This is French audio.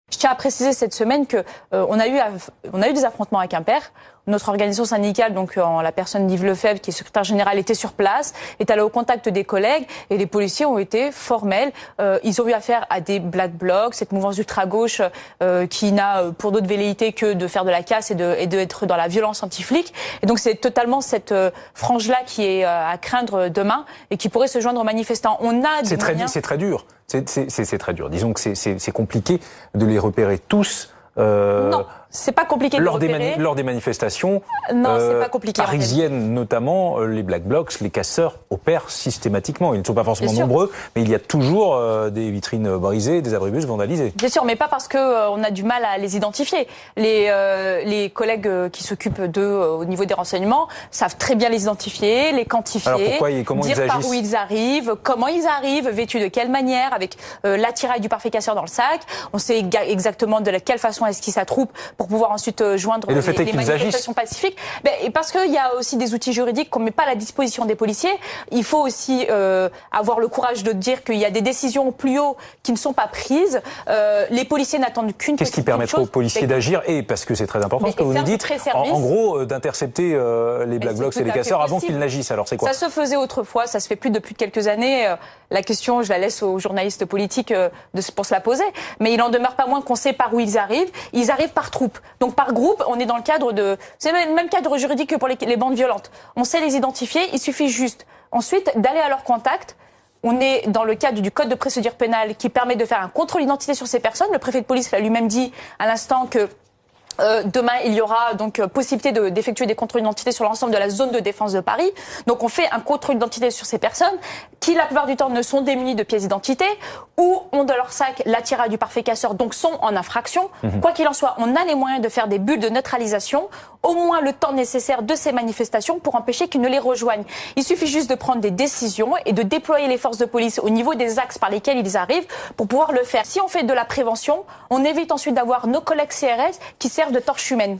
Je tiens à préciser cette semaine que on a eu des affrontements à Quimper. Notre organisation syndicale, donc en la personne d'Yves Lefebvre, qui est secrétaire général, était sur place, est allé au contact des collègues et les policiers ont été formels. Ils ont eu affaire à des black blocs, cette mouvance ultra-gauche qui n'a pour d'autres velléités que de faire de la casse et d'être dans la violence anti-flic. Et donc c'est totalement cette frange-là qui est à craindre demain et qui pourrait se joindre aux manifestants. On a des moyens... C'est très dur. C'est très dur. Disons que c'est compliqué de les repérer tous. Non, c'est pas compliqué de repérer. Lors des manifestations c'est pas compliqué, parisiennes notamment, les black blocs, les casseurs opèrent systématiquement. Ils ne sont pas forcément nombreux, mais il y a toujours des vitrines brisées, des abribus vandalisés. Bien sûr, mais pas parce que on a du mal à les identifier. Les collègues qui s'occupent d'eux au niveau des renseignements savent très bien les identifier, les quantifier, alors pourquoi et comment dire ils agissent, par où ils arrivent, comment ils arrivent, vêtus de quelle manière, avec l'attirail du parfait casseur dans le sac. On sait exactement de quelle façon est-ce qu'ils s'attroupent pour pouvoir ensuite joindre les manifestations pacifiques. Et parce qu'il y a aussi des outils juridiques qu'on ne met pas à la disposition des policiers. Il faut aussi avoir le courage de dire qu'il y a des décisions plus haut qui ne sont pas prises. Les policiers n'attendent qu'une petite chose. Qu'est-ce qui permettra aux policiers d'agir? Et parce que c'est très important ce que vous nous dites, en gros, d'intercepter les black blocs et les casseurs avant qu'ils n'agissent. Alors c'est quoi? Ça se faisait autrefois, ça se fait plus depuis quelques années. La question, je la laisse aux journalistes politiques pour se la poser. Mais il en demeure pas moins qu'on sait par où ils arrivent. Ils arrivent par troupe. Donc par groupe, on est dans le cadre de... C'est le même cadre juridique que pour les bandes violentes. On sait les identifier, il suffit juste ensuite d'aller à leur contact. On est dans le cadre du code de procédure pénale qui permet de faire un contrôle d'identité sur ces personnes. Le préfet de police l'a lui-même dit à l'instant que demain, il y aura donc possibilité d'effectuer des contrôles d'identité sur l'ensemble de la zone de défense de Paris. Donc on fait un contrôle d'identité sur ces personnes qui, la plupart du temps, ne sont démunies de pièces d'identité ou ont dans leur sac l'attirail du parfait casseur, donc sont en infraction. Quoi qu'il en soit, on a les moyens de faire des bulles de neutralisation, au moins le temps nécessaire de ces manifestations pour empêcher qu'ils ne les rejoignent. Il suffit juste de prendre des décisions et de déployer les forces de police au niveau des axes par lesquels ils arrivent pour pouvoir le faire. Si on fait de la prévention, on évite ensuite d'avoir nos collègues CRS qui servent de torche humaine.